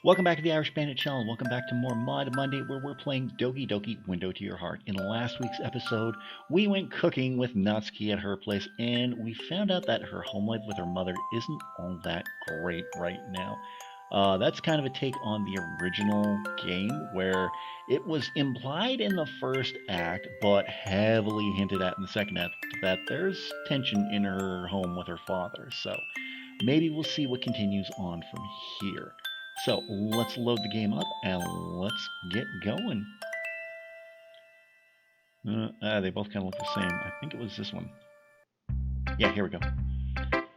Welcome back to the Irish Bandit Channel. Welcome back to more Mod Monday, where we're playing Doki Doki Window to Your Heart. In last week's episode, we went cooking with Natsuki at her place, and we found out that her home life with her mother isn't all that great right now. That's kind of a take on the original game, where it was implied in the first act, but heavily hinted at in the second act, that there's tension in her home with her father. So maybe we'll see what continues on from here. So let's load the game up and let's get going. They both kind of look the same. I think it was this one. Yeah, here we go.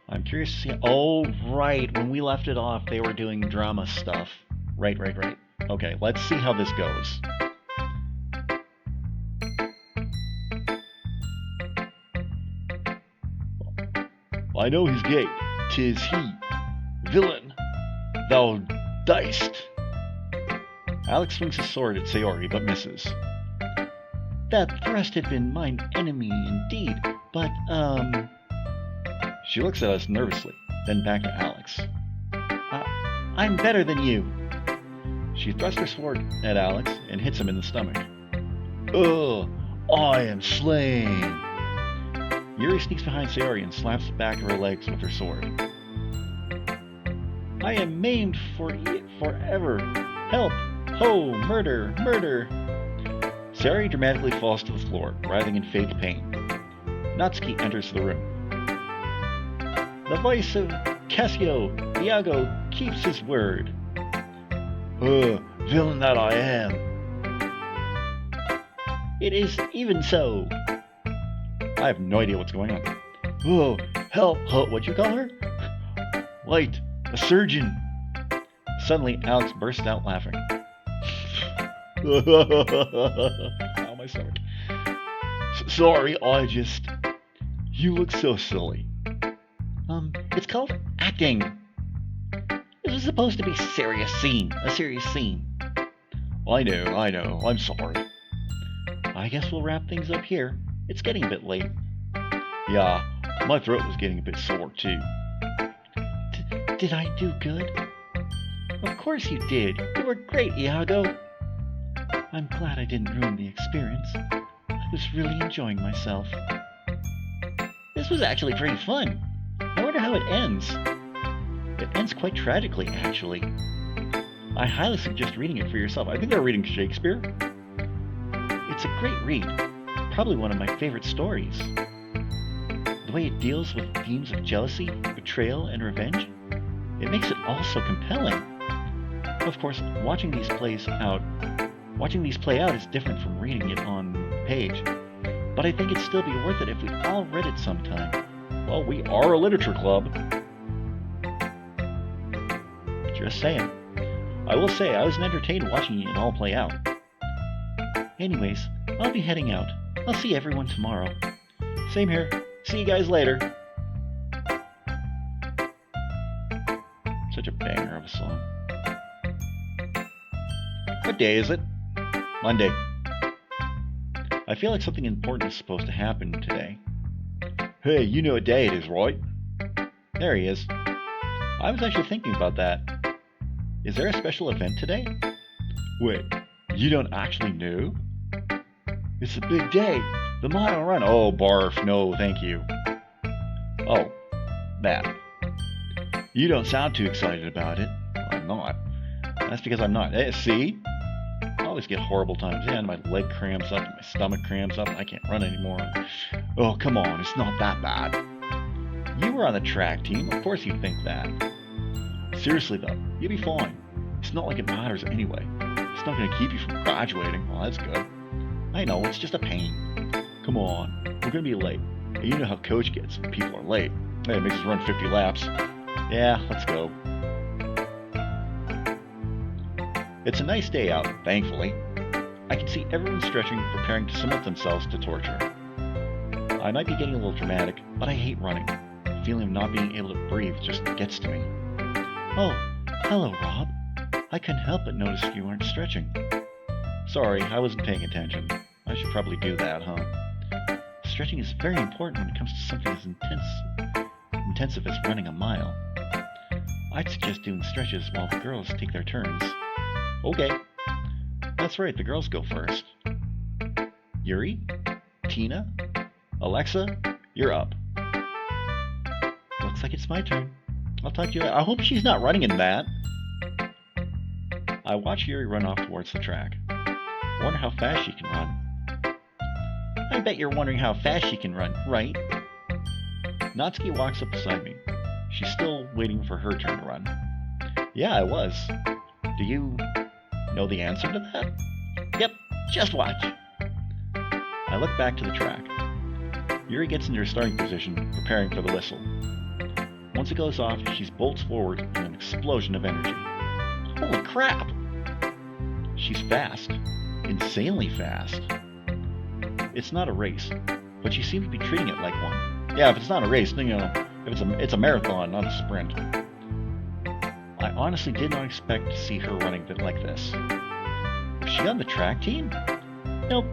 I'm curious to see. Oh, right. When we left it off, they were doing drama stuff. Right. Okay, let's see how this goes. I know his gait. 'Tis he. Villain, thou dicest. Alex swings his sword at Sayori, but misses. That thrust had been mine enemy indeed, but, She looks at us nervously, then back to Alex. I'm better than you. She thrusts her sword at Alex and hits him in the stomach. Ugh, I am slain. Yuri sneaks behind Sayori and slaps the back of her legs with her sword. I am maimed forever. Help! Ho! Murder! Murder! Sayori dramatically falls to the floor, writhing in fake pain. Natsuki enters the room. The voice of Cassio, Iago, keeps his word. Villain that I am. It is even so. I have no idea what's going on. Oh, help! What'd you call her? Light, a surgeon. Suddenly, Alex bursts out laughing. Ow, my stomach. Sorry, You look so silly. It's called acting. This was supposed to be a serious scene. I know. I'm sorry. I guess we'll wrap things up here. It's getting a bit late. Yeah, my throat was getting a bit sore, too. Did I do good? Of course you did. You were great, Iago. I'm glad I didn't ruin the experience. I was really enjoying myself. This was actually pretty fun. I wonder how it ends. It ends quite tragically, actually. I highly suggest reading it for yourself. I think they're reading Shakespeare. It's a great read. Probably one of my favorite stories. The way it deals with themes of jealousy, betrayal, and revenge, it makes it all so compelling. Of course, watching these play out is different from reading it on the page, but I think it'd still be worth it if we all read it sometime. Well, we are a literature club. Just saying. I will say, I was entertained watching it all play out. Anyways, I'll be heading out. I'll see everyone tomorrow. Same here. See you guys later. Such a banger of a song. What day is it? Monday. I feel like something important is supposed to happen today. Hey, you know what day it is, right? There he is. I was actually thinking about that. Is there a special event today? Wait, you don't actually know? It's a big day. The mile run. Oh, barf. No, thank you. Oh, that. You don't sound too excited about it. I'm not. That's because I'm not. See? I always get horrible times. Yeah, and my leg cramps up, and my stomach cramps up, and I can't run anymore. Oh, come on, it's not that bad. You were on the track team, of course you think that. Seriously though, you'll be fine. It's not like it matters anyway. It's not going to keep you from graduating. Well, that's good. I know, it's just a pain. Come on, we're going to be late. And you know how coach gets when people are late. Hey, it makes us run 50 laps. Yeah, let's go. It's a nice day out, thankfully. I can see everyone stretching, preparing to submit themselves to torture. I might be getting a little dramatic, but I hate running. The feeling of not being able to breathe just gets to me. Oh, hello, Rob. I couldn't help but notice you weren't stretching. Sorry, I wasn't paying attention. I should probably do that, huh? Stretching is very important when it comes to something as intensive as running a mile. I'd suggest doing stretches while the girls take their turns. Okay. That's right, the girls go first. Yuri? Tina? Alexa? You're up. Looks like it's my turn. I'll talk to you later. I hope she's not running in that. I watch Yuri run off towards the track. Wonder how fast she can run. I bet you're wondering how fast she can run, right? Natsuki walks up beside me. She's still waiting for her turn to run. Yeah, I was. Do you know the answer to that? Yep, just watch. I look back to the track. Yuri gets into her starting position, preparing for the whistle. Once it goes off, she bolts forward in an explosion of energy. Holy crap! She's fast. Insanely fast. It's not a race, but she seems to be treating it like one. Yeah, if it's not a race, then, it's a marathon, not a sprint. I honestly did not expect to see her running like this. Was she on the track team? Nope.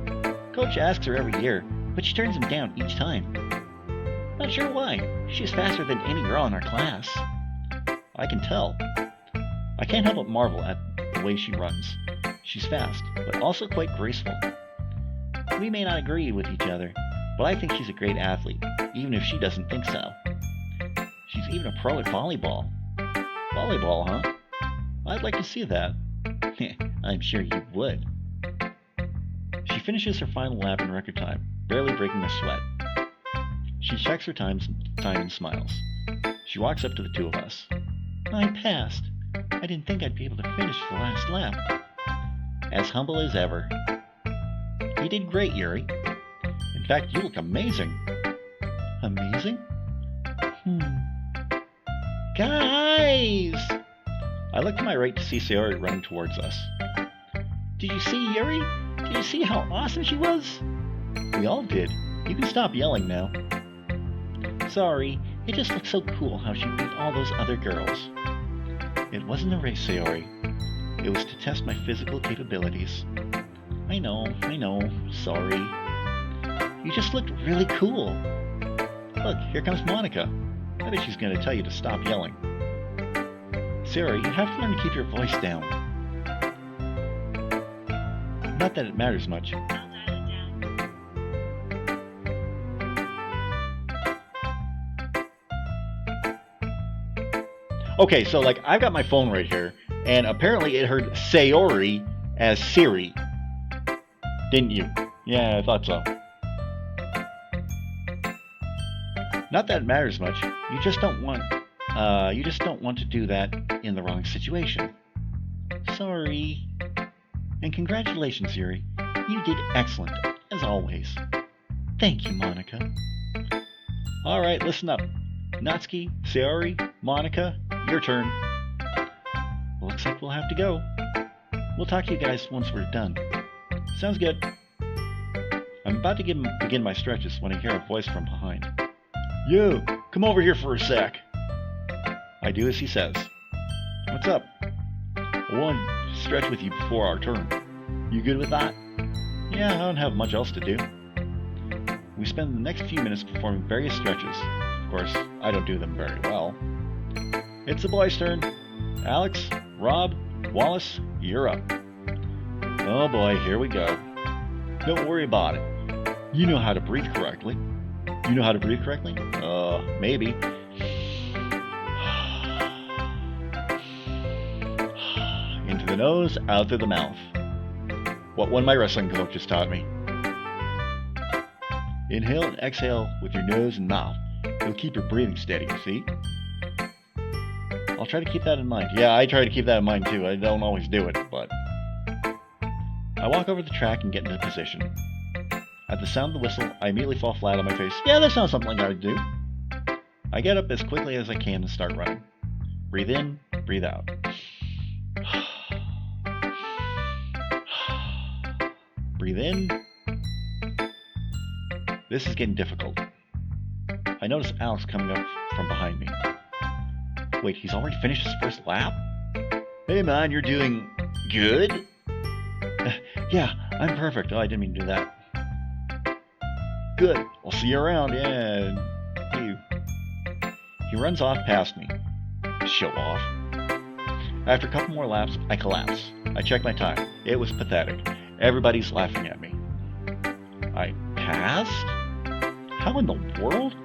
Coach asks her every year, but she turns him down each time. Not sure why. She's faster than any girl in our class. I can tell. I can't help but marvel at the way she runs. She's fast, but also quite graceful. We may not agree with each other, but I think she's a great athlete, even if she doesn't think so. She's even a pro at volleyball. Volleyball, huh? I'd like to see that. I'm sure you would. She finishes her final lap in record time, barely breaking a sweat. She checks her time and smiles. She walks up to the two of us. I passed. I didn't think I'd be able to finish the last lap. As humble as ever. You did great, Yuri. In fact, you look amazing. Amazing? Guys! I look to my right to see Sayori running towards us. Did you see Yuri? Did you see how awesome she was? We all did. You can stop yelling now. Sorry, it just looked so cool how she beat all those other girls. It wasn't a race, Sayori. It was to test my physical capabilities. I know, sorry. You just looked really cool. Look, here comes Monica. I bet she's going to tell you to stop yelling. Sayori, you have to learn to keep your voice down. Not that it matters much. I'll dial it down. Okay, so I've got my phone right here, and apparently it heard Sayori as Siri. Didn't you? Yeah, I thought so. Not that it matters much. You just don't want to do that in the wrong situation. Sorry. And congratulations, Yuri. You did excellent, as always. Thank you, Monica. Alright, listen up. Natsuki, Sayori, Monica, your turn. Looks like we'll have to go. We'll talk to you guys once we're done. Sounds good. I'm about to begin my stretches when I hear a voice from behind. You, come over here for a sec. I do as he says. What's up? I want to stretch with you before our turn. You good with that? Yeah, I don't have much else to do. We spend the next few minutes performing various stretches. Of course, I don't do them very well. It's the boys' turn. Alex, Rob, Wallace, you're up. Oh boy, here we go. Don't worry about it. You know how to breathe correctly. You know how to breathe correctly? Maybe. Into the nose, out through the mouth. What one of my wrestling coaches taught me. Inhale and exhale with your nose and mouth. It'll keep your breathing steady, see? I'll try to keep that in mind. Yeah, I try to keep that in mind too. I don't always do it, but... I walk over the track and get into position. At the sound of the whistle, I immediately fall flat on my face. Yeah, that sounds something like I would do. I get up as quickly as I can and start running. Breathe in, breathe out. Breathe in. This is getting difficult. I notice Alex coming up from behind me. Wait, he's already finished his first lap? Hey man, you're doing good? Yeah, I'm perfect. Oh, I didn't mean to do that. Good. I'll see you around. Yeah. You. He runs off past me. Show off. After a couple more laps, I collapse. I check my time. It was pathetic. Everybody's laughing at me. I passed? How in the world?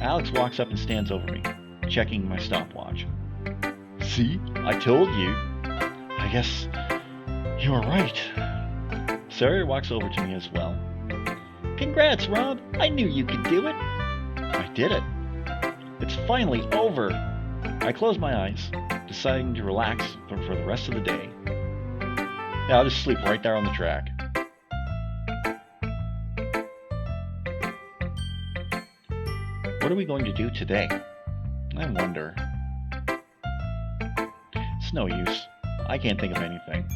Alex walks up and stands over me, checking my stopwatch. See? I told you. I guess you were right. Sawyer walks over to me as well. Congrats, Rob. I knew you could do it. I did it. It's finally over. I close my eyes, deciding to relax for the rest of the day. Yeah, I'll just sleep right there on the track. What are we going to do today? I wonder. It's no use. I can't think of anything.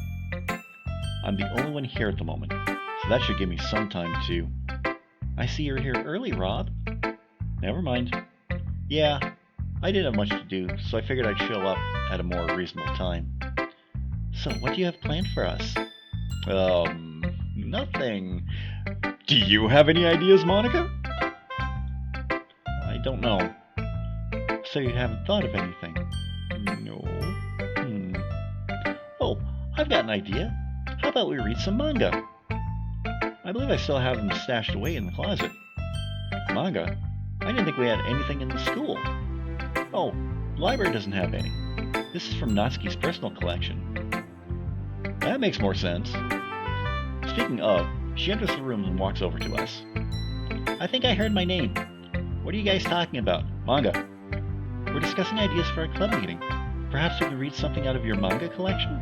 I'm the only one here at the moment, so that should give me some time to... I see you're here early, Rob. Never mind. Yeah, I didn't have much to do, so I figured I'd show up at a more reasonable time. So what do you have planned for us? Nothing. Do you have any ideas, Monica? I don't know. So you haven't thought of anything? No. Oh, I've got an idea. How about we read some manga? I believe I still have them stashed away in the closet. Manga? I didn't think we had anything in the school. Oh, the library doesn't have any. This is from Natsuki's personal collection. That makes more sense. Speaking of, she enters the room and walks over to us. I think I heard my name. What are you guys talking about? Manga. We're discussing ideas for a club meeting. Perhaps we can read something out of your manga collection?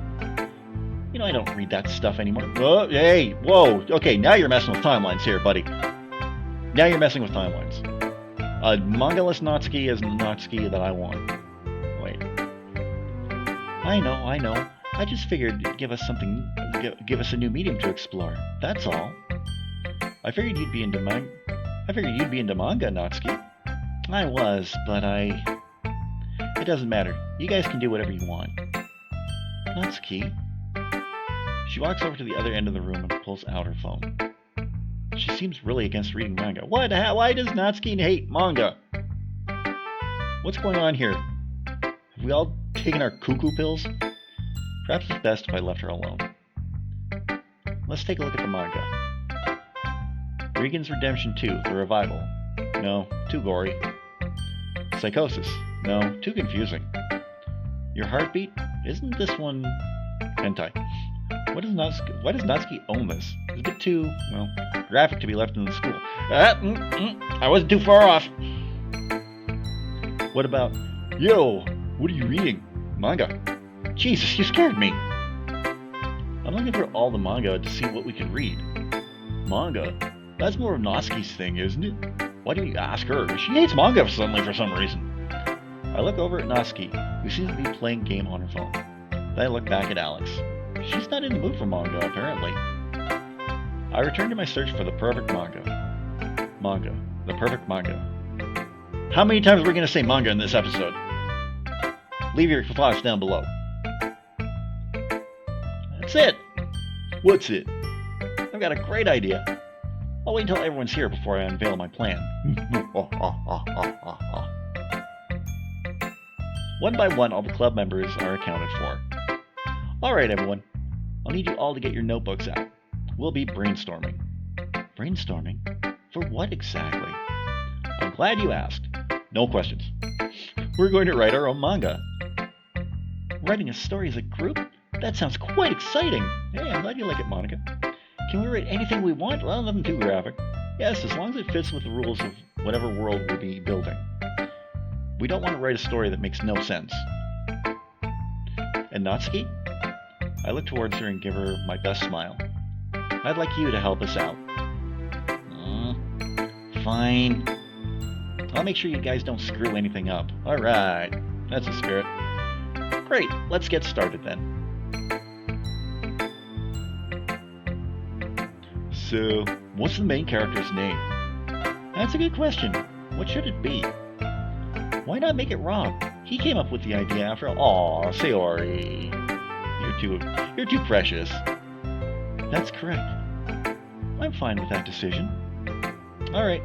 You know, I don't read that stuff anymore. Oh, hey, whoa. Okay, now you're messing with timelines here, buddy. Now you're messing with timelines. A manga-less Natsuki is the Natsuki that I want. Wait. I know. I just figured it'd give us something, give us a new medium to explore. That's all. I figured you'd be into manga, Natsuki. I was, but it doesn't matter. You guys can do whatever you want. Natsuki. She walks over to the other end of the room and pulls out her phone. She seems really against reading manga. What the hell? Why does Natsuki hate manga? What's going on here? Have we all taken our cuckoo pills? Perhaps it's best if I left her alone. Let's take a look at the manga. Regan's Redemption 2, The Revival. No, too gory. Psychosis. No, too confusing. Your Heartbeat? Isn't this one hentai? Why does Natsuki own this? It's a bit too, well, graphic to be left in the school. I wasn't too far off. What about, yo, what are you reading? Manga. Jesus, you scared me. I'm looking through all the manga to see what we can read. Manga? That's more of Natsuki's thing, isn't it? Why don't you ask her? She hates manga suddenly for some reason. I look over at Natsuki, who seems to be playing a game on her phone. Then I look back at Alex. She's not in the mood for manga, apparently. I return to my search for the perfect manga. Manga. The perfect manga. How many times are we going to say manga in this episode? Leave your thoughts down below. That's it! What's it? I've got a great idea. I'll wait until everyone's here before I unveil my plan. One by one, all the club members are accounted for. Alright everyone, I'll need you all to get your notebooks out. We'll be brainstorming. Brainstorming? For what exactly? I'm glad you asked. No questions. We're going to write our own manga. Writing a story as a group? That sounds quite exciting. Hey, I'm glad you like it, Monica. Can we write anything we want? Well, nothing too graphic. Yes, as long as it fits with the rules of whatever world we'll be building. We don't want to write a story that makes no sense. And Natsuki? I look towards her and give her my best smile. I'd like you to help us out. Fine. I'll make sure you guys don't screw anything up. Alright, that's the spirit. Great, let's get started then. So, what's the main character's name? That's a good question. What should it be? Why not make it Rob? He came up with the idea after all. Aw, Sayori. You're too precious. That's correct. I'm fine with that decision. Alright,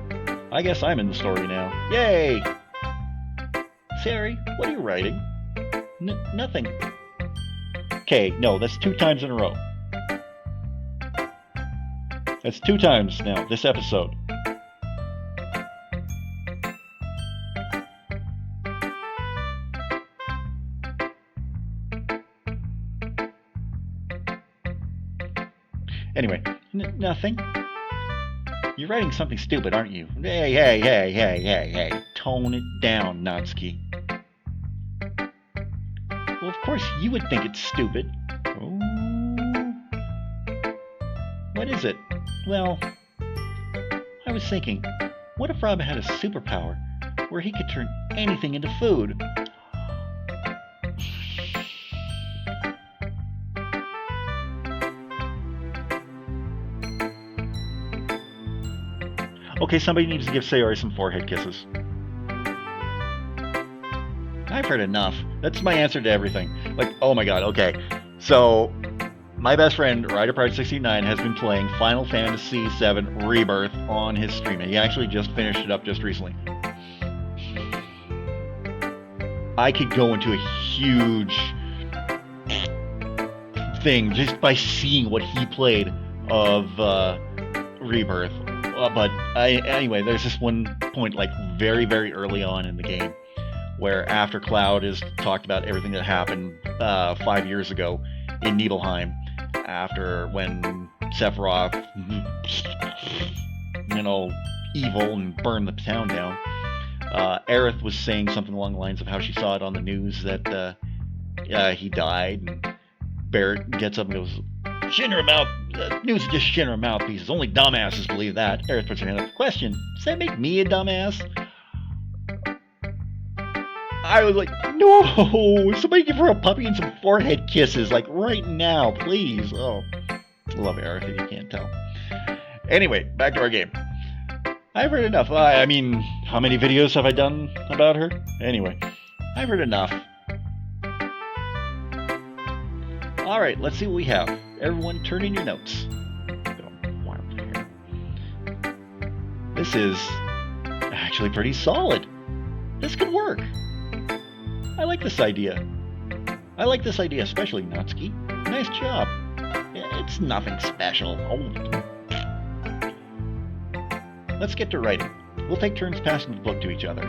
I guess I'm in the story now. Yay! Sari, what are you writing? Nothing. Okay, no, that's 2 times in a row. That's 2 times now, this episode. Anyway, nothing. You're writing something stupid, aren't you? Hey. Tone it down, Natsuki. Well, of course you would think it's stupid. Oh. What is it? Well, I was thinking, what if Rob had a superpower where he could turn anything into food? Okay, somebody needs to give Sayori some forehead kisses. I've heard enough. That's my answer to everything. Like, oh my god, okay. So, my best friend, RiderPart69, has been playing Final Fantasy VII Rebirth on his stream. He actually just finished it up just recently. I could go into a huge thing just by seeing what he played of Rebirth. But anyway, there's this one point, like very, very early on in the game, where after Cloud has talked about everything that happened 5 years ago in Nibelheim, after when Sephiroth, evil and burned the town down, Aerith was saying something along the lines of how she saw it on the news that he died, and Barrett gets up and goes, Shinra mouth, news is just Shinra mouthpieces. Only dumbasses believe that. Aerith puts her hand up. Question, does that make me a dumbass? I was like, no! Somebody give her a puppy and some forehead kisses, like right now, please. Oh, I love Aerith if you can't tell. Anyway, back to our game. I've heard enough. I mean, how many videos have I done about her? Anyway, I've heard enough. Alright, let's see what we have. Everyone turn in your notes. This is actually pretty solid. This could work. I like this idea. I like this idea especially, Natsuki. Nice job. It's nothing special. Oh. Let's get to writing. We'll take turns passing the book to each other.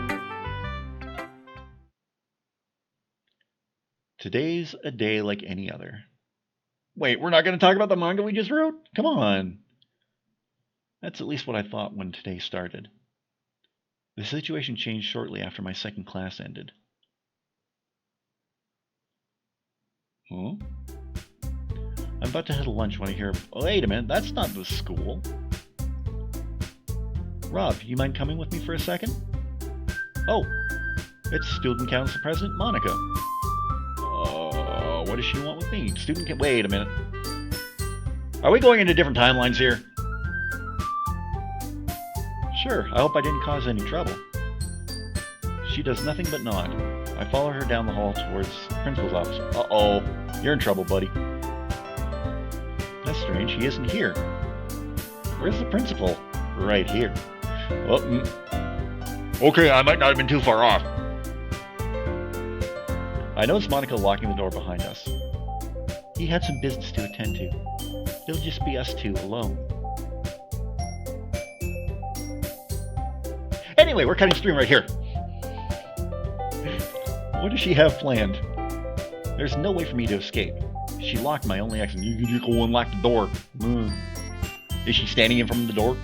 Today's a day like any other. Wait, we're not going to talk about the manga we just wrote? Come on. That's at least what I thought when today started. The situation changed shortly after my second class ended. Huh? I'm about to head to lunch when I hear, oh, wait a minute, that's not the school. Rob, you mind coming with me for a second? Oh, it's Student Council President Monica. What does she want with me? Wait a minute. Are we going into different timelines here? Sure, I hope I didn't cause any trouble. She does nothing but nod. I follow her down the hall towards the principal's office. Uh-oh, you're in trouble, buddy. That's strange, he isn't here. Where's the principal? Right here. Oh, okay, I might not have been too far off. I noticed Monica locking the door behind us. He had some business to attend to. It'll just be us two alone. Anyway, we're cutting stream right here. What does she have planned? There's no way for me to escape. She locked my only exit. You can go unlock the door. Is she standing in front of the door?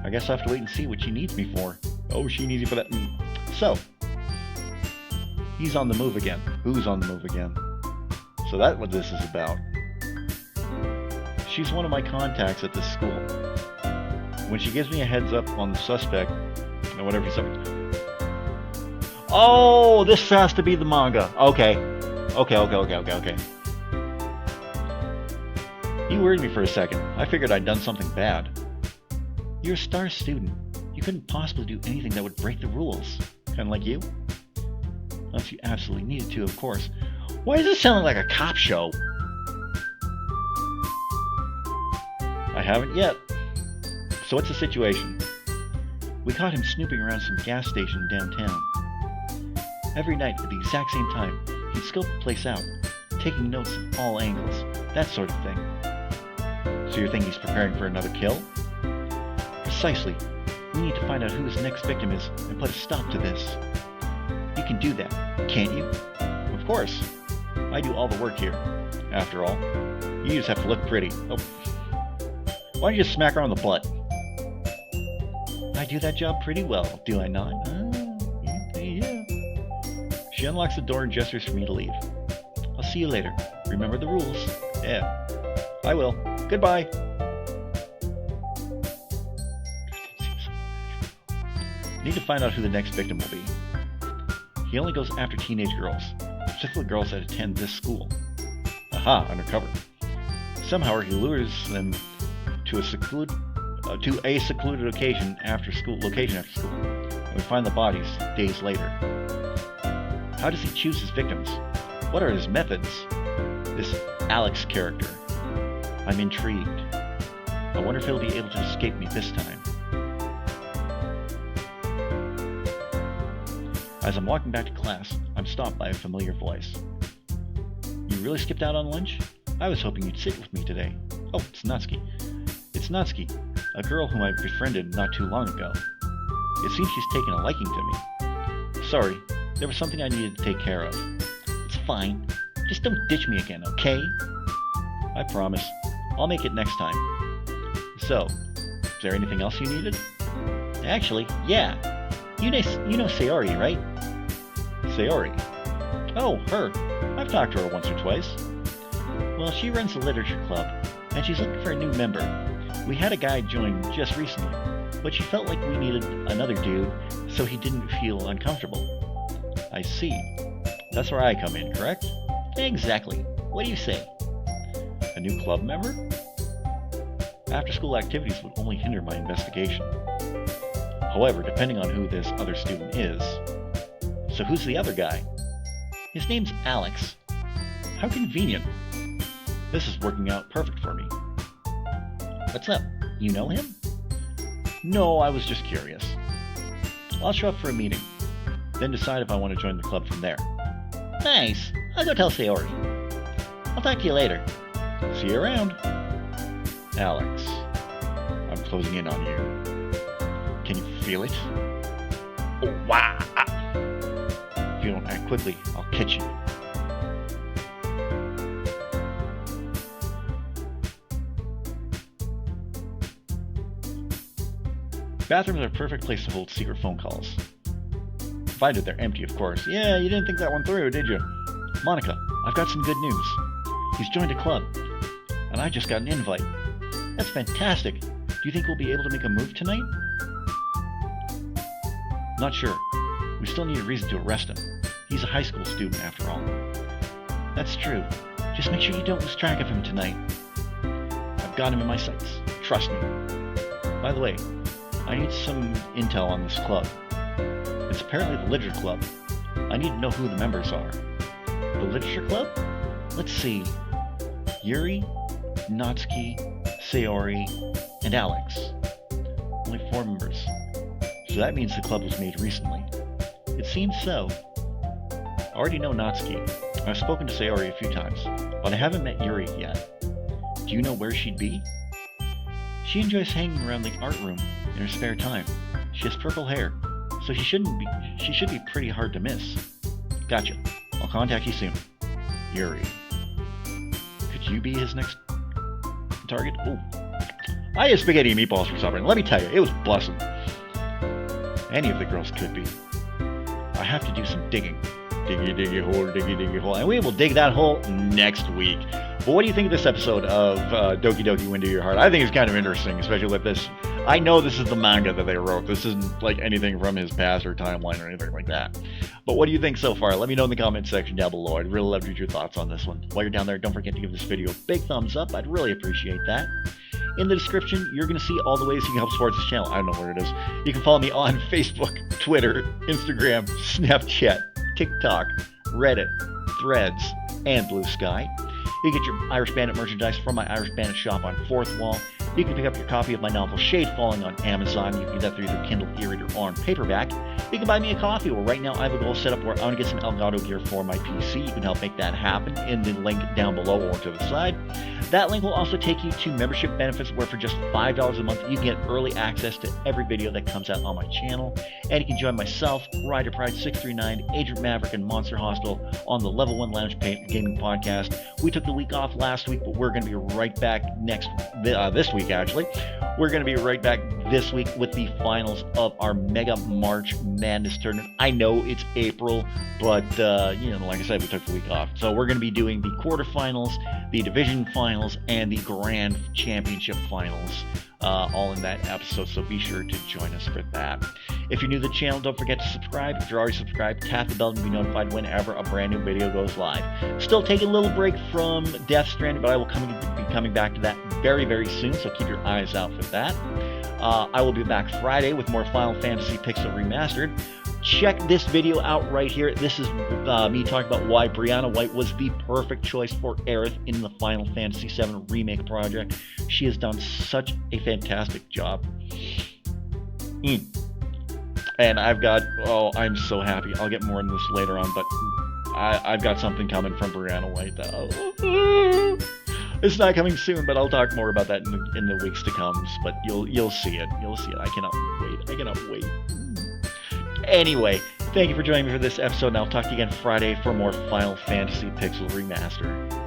I guess I'll have to wait and see what she needs me for. Oh, she needs me for that. So, he's on the move again. Who's on the move again? So that's what this is about. She's one of my contacts at this school. When she gives me a heads up on the suspect, or whatever he's up. Oh, this has to be the manga. Okay. You worried me for a second. I figured I'd done something bad. You're a star student. You couldn't possibly do anything that would break the rules. Kinda like you. Unless you absolutely needed to, of course. Why is this sounding like a cop show? I haven't yet. So what's the situation? We caught him snooping around some gas station downtown. Every night at the exact same time, he'd scope the place out, taking notes of all angles, that sort of thing. So you think he's preparing for another kill? Precisely. We need to find out who his next victim is and put a stop to this. You can do that, can't you? Of course. I do all the work here. After all, you just have to look pretty. Oh. Why don't you just smack her on the butt? I do that job pretty well, do I not? Yeah. She unlocks the door and gestures for me to leave. I'll see you later. Remember the rules. Yeah. I will. Goodbye. Need to find out who the next victim will be. He only goes after teenage girls, specifically girls that attend this school. Aha, undercover. Somehow he lures them to a secluded location after school, and we find the bodies days later. How does he choose his victims? What are his methods? This Alex character. I'm intrigued. I wonder if he'll be able to escape me this time. As I'm walking back to class, I'm stopped by a familiar voice. You really skipped out on lunch? I was hoping you'd sit with me today. Oh, it's Natsuki. It's Natsuki, a girl whom I befriended not too long ago. It seems she's taken a liking to me. Sorry, there was something I needed to take care of. It's fine. Just don't ditch me again, okay? I promise. I'll make it next time. So, is there anything else you needed? Actually, yeah. You know Sayori, right? Sayori? Oh, her. I've talked to her once or twice. Well, she runs the literature club, and she's looking for a new member. We had a guy join just recently, but she felt like we needed another dude, so he didn't feel uncomfortable. I see. That's where I come in, correct? Exactly. What do you say? A new club member? After-school activities would only hinder my investigation. However, depending on who this other student is. So who's the other guy? His name's Alex. How convenient. This is working out perfect for me. What's up? You know him? No, I was just curious. I'll show up for a meeting, then decide if I want to join the club from there. Nice. I'll go tell Sayori. I'll talk to you later. See you around. Alex, I'm closing in on you. Can you feel it? Oh, wow! If you don't act quickly, I'll catch you. Bathrooms are a perfect place to hold secret phone calls. Provided they're empty, of course. Yeah, you didn't think that one through, did you? Monica, I've got some good news. He's joined a club, and I just got an invite. That's fantastic. Do you think we'll be able to make a move tonight? Not sure. We still need a reason to arrest him. He's a high school student, after all. That's true. Just make sure you don't lose track of him tonight. I've got him in my sights. Trust me. By the way, I need some intel on this club. It's apparently the literature club. I need to know who the members are. The literature club? Let's see. Yuri, Natsuki, Sayori, and Alex. Only 4 members. So that means the club was made recently. It seems so. I already know Natsuki. I've spoken to Sayori a few times, but I haven't met Yuri yet. Do you know where she'd be? She enjoys hanging around the art room in her spare time. She has purple hair, so she should be pretty hard to miss. Gotcha. I'll contact you soon. Yuri. Could you be his next target? Oh. I had spaghetti and meatballs for supper, and let me tell you, it was bussin'. Any of the girls could be. I have to do some digging. Diggy hole. And we will dig that hole next week. But what do you think of this episode of Doki Doki Window Your Heart? I think it's kind of interesting, especially with this. I know this is the manga that they wrote. This isn't like anything from his past or timeline or anything like that. But what do you think so far? Let me know in the comment section down below. I'd really love to hear your thoughts on this one. While you're down there, don't forget to give this video a big thumbs up. I'd really appreciate that. In the description, you're going to see all the ways you can help support this channel. I don't know where it is. You can follow me on Facebook, Twitter, Instagram, Snapchat, TikTok, Reddit, Threads, and Blue Sky. You can get your Irish Bandit merchandise from my Irish Bandit shop on 4th Wall. You can pick up your copy of my novel Shade Falling on Amazon. You can do that through either Kindle e-reader or on paperback. You can buy me a coffee. Well, right now I have a goal set up where I want to get some Elgato gear for my PC. You can help make that happen in the link down below or to the side. That link will also take you to membership benefits where for just $5 a month you can get early access to every video that comes out on my channel. And you can join myself, Rider Pride 639, Agent Maverick, and Monster Hostel on the Level 1 Lounge Gaming Podcast. We took the week off last week, but we're going to be right back this week actually. We're going to be right back this week with the finals of our Mega March Madness tournament. I know it's April, but like I said, we took the week off. So we're going to be doing the quarterfinals, the division finals, and the grand championship finals all in that episode. So be sure to join us for that. If you're new to the channel, don't forget to subscribe. If you're already subscribed, tap the bell to be notified whenever a brand new video goes live. Still taking a little break from Death Stranding, but I will be coming back to that very, very soon, so keep your eyes out for that. I will be back Friday with more Final Fantasy Pixel Remastered. Check this video out right here. This is me talking about why Brianna White was the perfect choice for Aerith in the Final Fantasy VII Remake project. She has done such a fantastic job. And I'm so happy. I'll get more into this later on, but I've got something coming from Brianna White. It's not coming soon, but I'll talk more about that in the weeks to come. But you'll see it. You'll see it. I cannot wait. Anyway, thank you for joining me for this episode, and I'll talk to you again Friday for more Final Fantasy Pixel Remastered.